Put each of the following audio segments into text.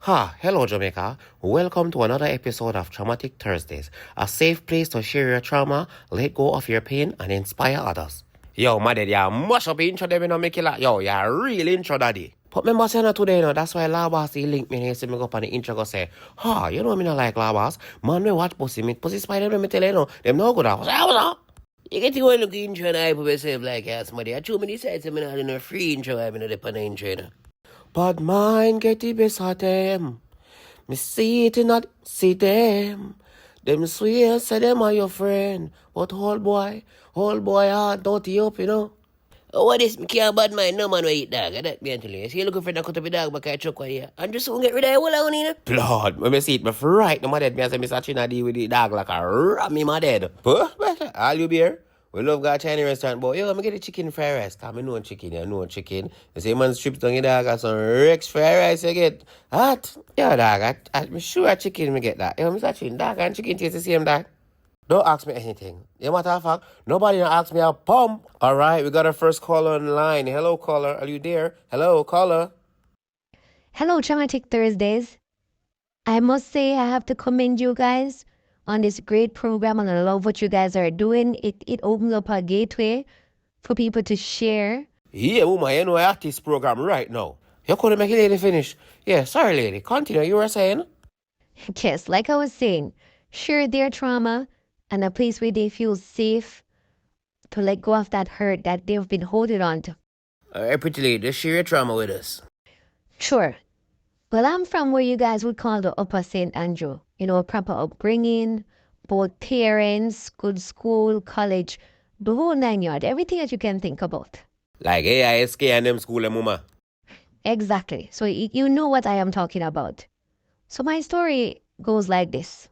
Hello Jamaica. Welcome to another episode of Traumatic Thursdays, a safe place to share your trauma, let go of your pain, and inspire others. Yo, my dad, ya mash up intro them, make it like, yo, ya real intro daddy. But remember saying today, that's why Labas he link me and he see me go up on the intro go say, you know me not like Labas. Man, me watch pussy spider, me tell you, them no good. I was like, you get to go and look intro and I put myself like, somebody, I told me this side, so me not in a free intro, I'm in a dip on the intro. But mine get the best of them. Me see it not see them. Them swear say them are your friend. But old boy heart dirty up, you know. What is me can't bad mind no man will eat dog. That me tell you. See you looking for that cut up a dog but I choke one here. And just soon get rid of it all on you. Lord, when me see it, me fright. No my dead me say me start deal with the dog like a ram me my dead. Huh? All you be here? We love got Chinese restaurant, but yo, I'm get the chicken fried rice. Cause I know chicken, you know chicken. The same man strips down your dog, got some Rex fried rice you get. Hot? Yeah, dog, I'm sure chicken me get that. Yo, I'm searching dog and chicken taste the same dog. Don't ask me anything. You matter of fact, nobody don't ask me a pump. Alright, we got our first caller on the line. Hello, caller. Are you there? Hello, caller. Hello, Traumatic Thursdays. I must say I have to commend you guys on this great program, and I love what you guys are doing. It opens up a gateway for people to share. Yeah, woman, you know I have this program right now. You couldn't make a lady finish. Yeah, sorry, lady. Continue. You were saying? Yes, like I was saying, share their trauma and a place where they feel safe to let go of that hurt that they've been holding on to. Alright, pretty lady, share your trauma with us. Sure. Well, I'm from where you guys would call the Upper St. Andrew. You know, proper upbringing, both parents, good school, college, the whole 9 yards, everything that you can think about. Like AISK and them school, mama. Exactly. So you know what I am talking about. So my story goes like this.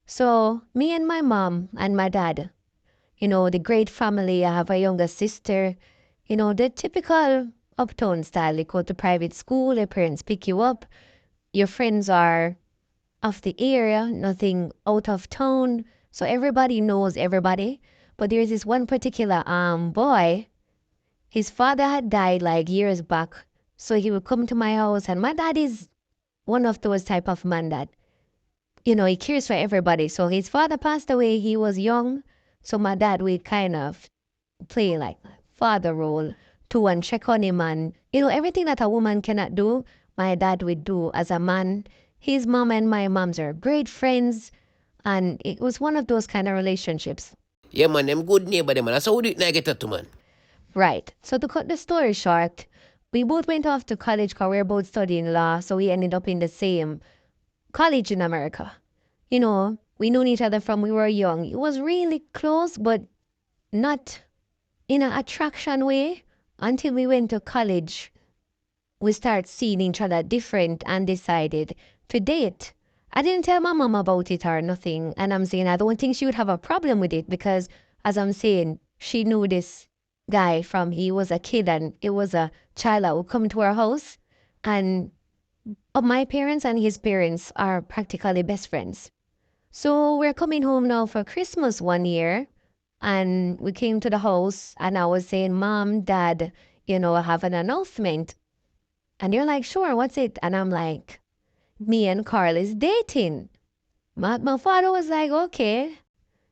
So me and my mom and my dad, you know, the great family. I have a younger sister, you know, the typical uptown style. You go to private school, your parents pick you up, your friends are of the area, nothing out of town. So everybody knows everybody. But there's this one particular boy. His father had died like years back. So he would come to my house, and my dad is one of those type of man that, you know, he cares for everybody. So his father passed away, he was young. So my dad would kind of play like father role to and check on him, and, you know, everything that a woman cannot do, my dad would do as a man. His mom and my moms are great friends, and it was one of those kind of relationships. Yeah, man, them good neighbor, them, man. That's how we do it, I get that to, man. Right. So to cut the story short, we both went off to college because we were both studying law, so we ended up in the same college in America. You know, we knew each other from we were young. It was really close, but not in an attraction way. Until we went to college, we started seeing each other different and decided to date. I didn't tell my mom about it or nothing, and I'm saying I don't think she would have a problem with it because, as I'm saying, she knew this guy from he was a kid, and it was a child that would come to our house, and my parents and his parents are practically best friends. So we're coming home now for Christmas one year, and we came to the house, and I was saying, Mom, Dad, you know, I have an announcement. And they're like, sure, what's it? And I'm like, me and Carl is dating. My father was like, okay.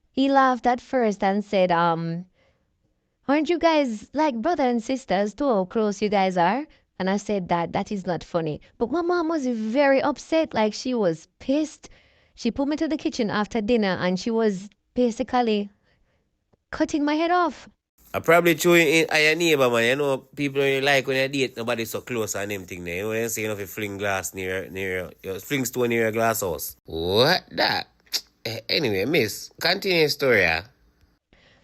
He laughed at first and said, aren't you guys like brother and sisters too, how close you guys are? And I said that is not funny. But my mom was very upset, like she was pissed. She put me to the kitchen after dinner, and she was basically cutting my head off. I probably chewing in your neighbor, man. You know, people don't like when you date nobody so close and them thing there. You know, they say, you know, if you fling glass near your fling stone near your glass house. What that? Anyway, miss, continue your story, yeah?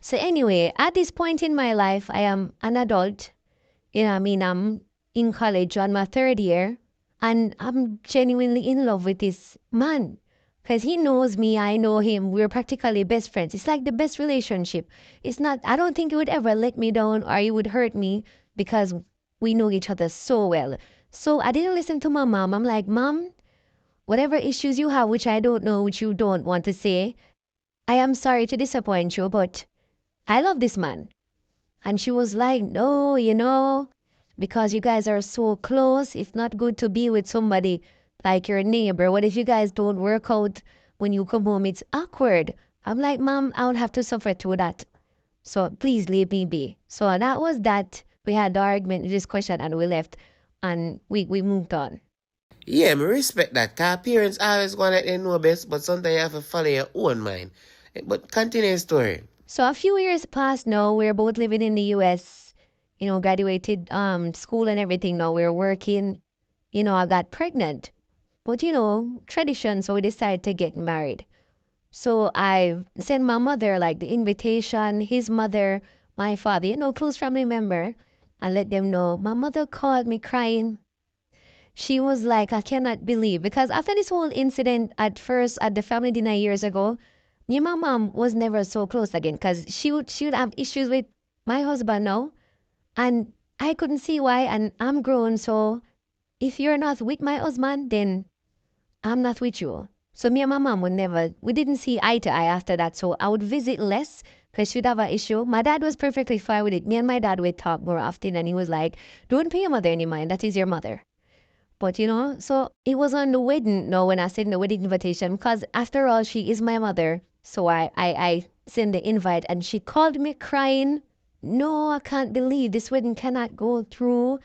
So anyway, at this point in my life, I am an adult. You know, I mean, I'm in college on my third year, and I'm genuinely in love with this man. Because he knows me, I know him. We're practically best friends. It's like the best relationship. It's not, I don't think he would ever let me down or he would hurt me because we know each other so well. So I didn't listen to my mom. I'm like, Mom, whatever issues you have, which I don't know, which you don't want to say, I am sorry to disappoint you, but I love this man. And she was like, no, you know, because you guys are so close, it's not good to be with somebody like your neighbor? What if you guys don't work out when you come home? It's awkward. I'm like, Mom, I would have to suffer through that. So please leave me be. So that was that. We had the argument, the discussion, and we left, and we moved on. Yeah, me respect that. Cause parents always want to let them know best, but sometimes you have to follow your own mind. But continue the story. So a few years passed now. We're both living in the US, graduated school and everything now. We're working. I got pregnant. But tradition, so we decided to get married. So I sent my mother like the invitation, his mother, my father, close family member, and let them know. My mother called me crying. She was like, I cannot believe, because after this whole incident at first at the family dinner years ago, me and my mom was never so close again, because she would have issues with my husband now, and I couldn't see why, and I'm grown, so if you're not with my husband, then I'm not with you. So me and my mom we didn't see eye to eye after that. So I would visit less because she'd have an issue. My dad was perfectly fine with it. Me and my dad would talk more often, and he was like, don't pay your mother any mind. That is your mother. But so it was on the wedding, no, when I sent the wedding invitation, because after all, she is my mother. So I sent the invite, and she called me crying. No, I can't believe this wedding cannot go through.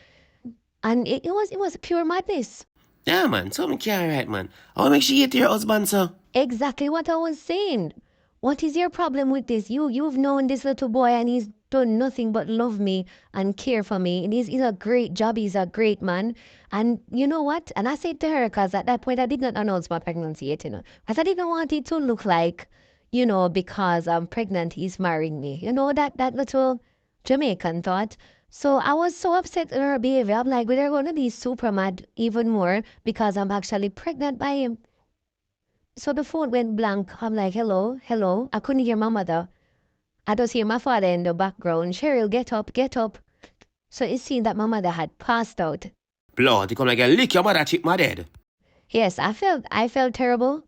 And it was pure madness. Yeah, man. Something can't right, man. I want to make sure you get to your husband, sir. Exactly what I was saying. What is your problem with this? You've known this little boy, and he's done nothing but love me and care for me. And he's a great job. He's a great man. And you know what? And I said to her, because at that point I did not announce my pregnancy yet, because I didn't want it to look like, because I'm pregnant, he's marrying me. That little Jamaican thought. So I was so upset at her behavior. I'm like, we're going to be super mad even more because I'm actually pregnant by him. So the phone went blank. I'm like, hello, hello. I couldn't hear my mother. I just hear my father in the background. Cheryl, get up, get up. So it seemed that my mother had passed out. Blood, you come like a lick your mother chip my dead. Yes, I felt terrible.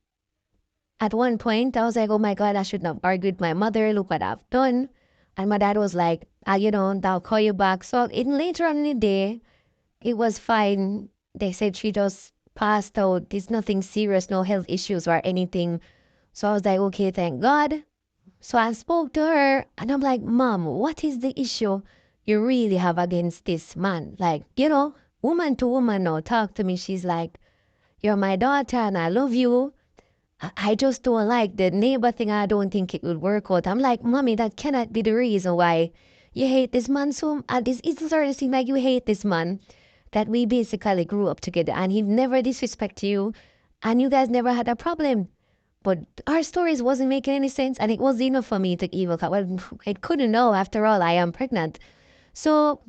At one point, I was like, oh my God, I shouldn't have argued with my mother. Look what I've done. And my dad was like, I'll call you back. So later on in the day, it was fine. They said she just passed out. There's nothing serious, no health issues or anything. So I was like, okay, thank God. So I spoke to her, and I'm like, Mom, what is the issue you really have against this man? Like, woman to woman now, talk to me. She's like, you're my daughter and I love you. I just don't like the neighbor thing. I don't think it would work out. I'm like, Mommy, that cannot be the reason why you hate this man so. It started to seem like you hate this man, that we basically grew up together, and he never disrespected you, and you guys never had a problem. But our stories wasn't making any sense, and it wasn't enough for me to even, well, I couldn't know. After all, I am pregnant. So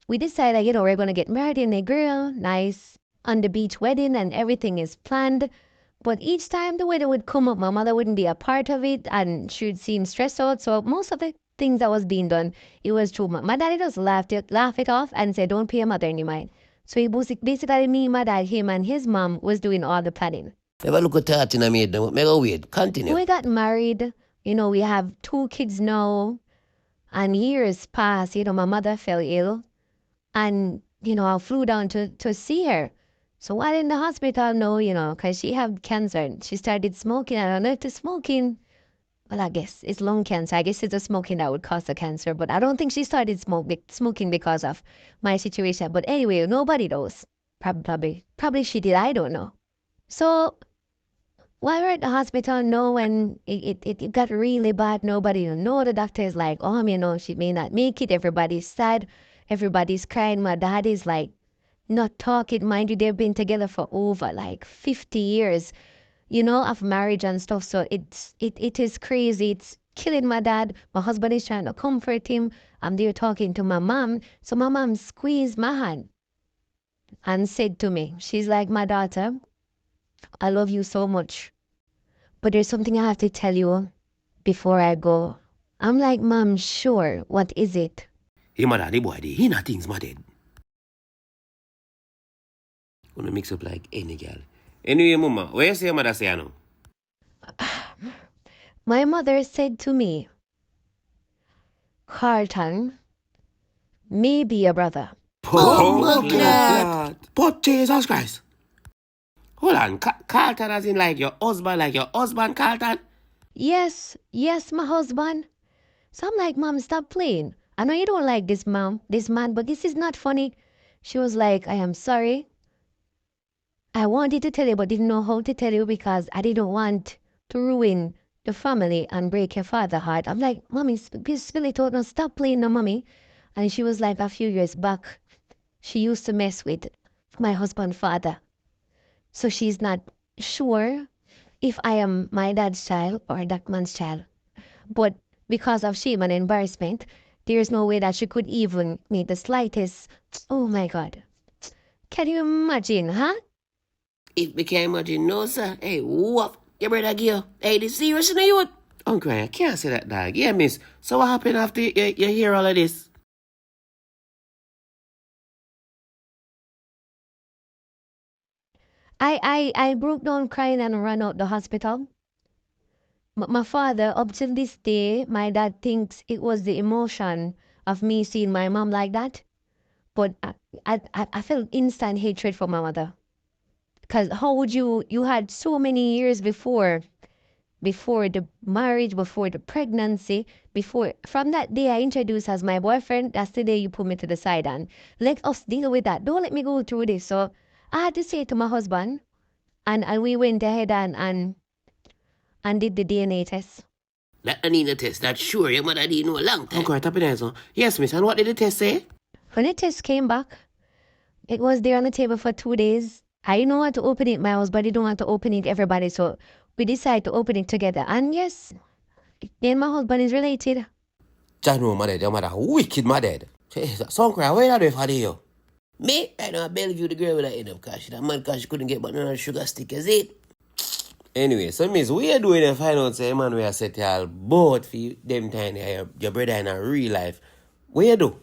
we decided, we're going to get married in a girl, nice, on the beach wedding, and everything is planned. But each time the wedding would come up, my mother wouldn't be a part of it, and she would seem stressed out. So most of the things that was being done, it was true. My daddy just laugh it off and said, don't pay your mother any mind. So he basically, me, my dad, him, and his mom was doing all the planning. Never look at that in a maid. Mega weird. Continue. We got married. We have 2 kids now. And years passed. My mother fell ill. And, I flew down to see her. So while in the hospital, no, because she had cancer. And she started smoking. I don't know if the smoking, well, I guess it's lung cancer. I guess it's the smoking that would cause the cancer. But I don't think she started smoking because of my situation. But anyway, nobody knows. Probably she did. I don't know. So while we're at the hospital, no, when it got really bad, nobody know. The doctor is like, she may not make it. Everybody's sad. Everybody's crying. My dad is like, not talking. Mind you, they've been together for over like 50 years, of marriage and stuff. So it is crazy. It's killing my dad. My husband is trying to comfort him. I'm there talking to my mom. So my mom squeezed my hand and said to me, she's like, my daughter, I love you so much, but there's something I have to tell you before I go. I'm like, Mom, sure. What is it? Hey, mother, the boy, he not things, my dead. Gonna mix up like any girl. Anyway, mama, where you say your mother say now? My mother said to me, Carlton may be a brother. Oh my God. But Jesus Christ. Hold on, Carlton as in like your husband, Carlton? Yes, my husband. So I'm like, Mom, stop playing. I know you don't like this, Mom, this man, but this is not funny. She was like, I am sorry. I wanted to tell you, but didn't know how to tell you because I didn't want to ruin the family and break your father's heart. I'm like, Mommy, spill it out, no, stop playing, no, Mommy. And she was like, a few years back, she used to mess with my husband's father. So she's not sure if I am my dad's child or that man's child. But because of shame and embarrassment, there's no way that she could even make the slightest. Oh my God. Can you imagine, huh? It became imagine, no, sir. Hey, what? Your brother Gil. Hey, this serious in the youth? Uncle, I can't say that, dog. Yeah, miss. So what happened after you hear all of this? I broke down crying and ran out the hospital. My father, up till this day, my dad thinks it was the emotion of me seeing my mom like that. But I felt instant hatred for my mother. Because how would you had so many years before the marriage, before the pregnancy, before from that day I introduced as my boyfriend, that's the day you put me to the side and let us deal with that. Don't let me go through this. So I had to say to my husband, and we went ahead and did the DNA test. That I need a test. That's sure your mother didn't know a long time. Uncle, tap it on. Yes, miss. And what did the test say? When the test came back, it was there on the table for 2 days. I didn't want to open it, my husband didn't want to open it, everybody. So we decided to open it together. And yes, me and my husband is related. Jano, my dad, your mother, wicked, my dad. Song cry, where are they for you? Me, I know I Bellevue the girl with that end up cash. That man cash couldn't get but no sugar stick, is it? Anyway, so miss, what you doing to find out say man we are set y'all both for you, them time your brother in a real life. What you do?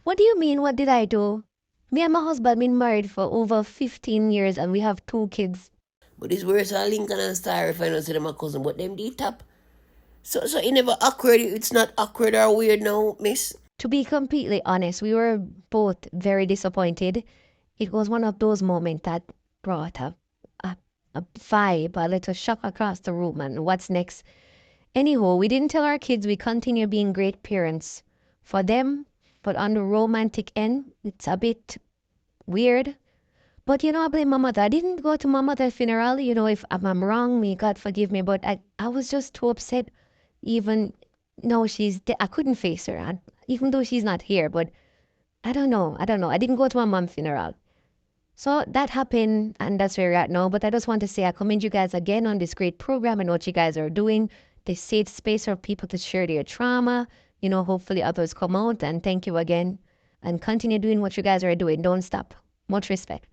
What do you mean, what did I do? Me and my husband been married for over 15 years and we have 2 kids. But it's worse than Lincoln and Star if I don't say them a cousin, but them did tap. So it never awkward, it's not awkward or weird now, miss. To be completely honest, we were both very disappointed. It was one of those moments that brought a vibe, a little shock across the room. And what's next? Anyhow, we didn't tell our kids we continue being great parents for them, but on the romantic end, it's a bit weird. But I blame my mother. I didn't go to my mother's funeral. If I'm wrong, may God forgive me. But I was just too upset. Even though I couldn't face her, and even though she's not here. But I don't know. I didn't go to my mom's funeral. So that happened, and that's where we're at now. But I just want to say I commend you guys again on this great program and what you guys are doing. This safe space for people to share their trauma. Hopefully others come out. And thank you again. And continue doing what you guys are doing. Don't stop. Much respect.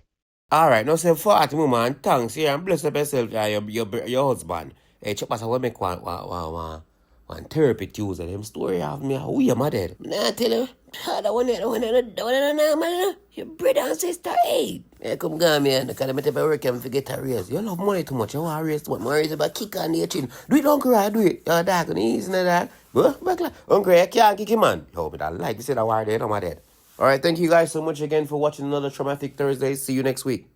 Alright, now say for at moment, thanks here and bless up yourself and your husband. Hey, chop us I make one therapy Tuesday. Them story of me, who you my dad? Nah, tell you. The one, man. Your brother and sister, hey. Hey, come on, man. Because I'm work and forget a raise. You love money too much. You want to raise too much. More raise about kick on your chin. Do it, Uncle, I do it. Dog, on easy, dog. Back like, Uncle, I can't kick him, man. Yo, but I like this, I war there, my dad. Alright, thank you guys so much again for watching another Traumatic Thursday. See you next week.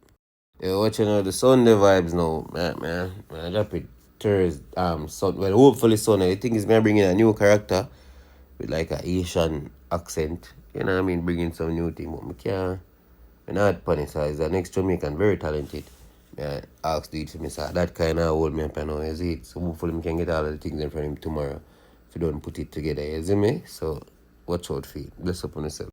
You're watching the Sunday vibes now, man. I drop it Thursday, well, hopefully Sunday. I think it's gonna bring in a new character with like a Asian accent. You know what I mean? Bringing some new thing. But I can't. I'm not funny, so it's the next Jamaican, very talented. I asked you to me, so that kind of hold me up and now, you see it. So hopefully I can get all of the things in from him tomorrow if you don't put it together, you see me? So watch out for it. Bless up on yourself.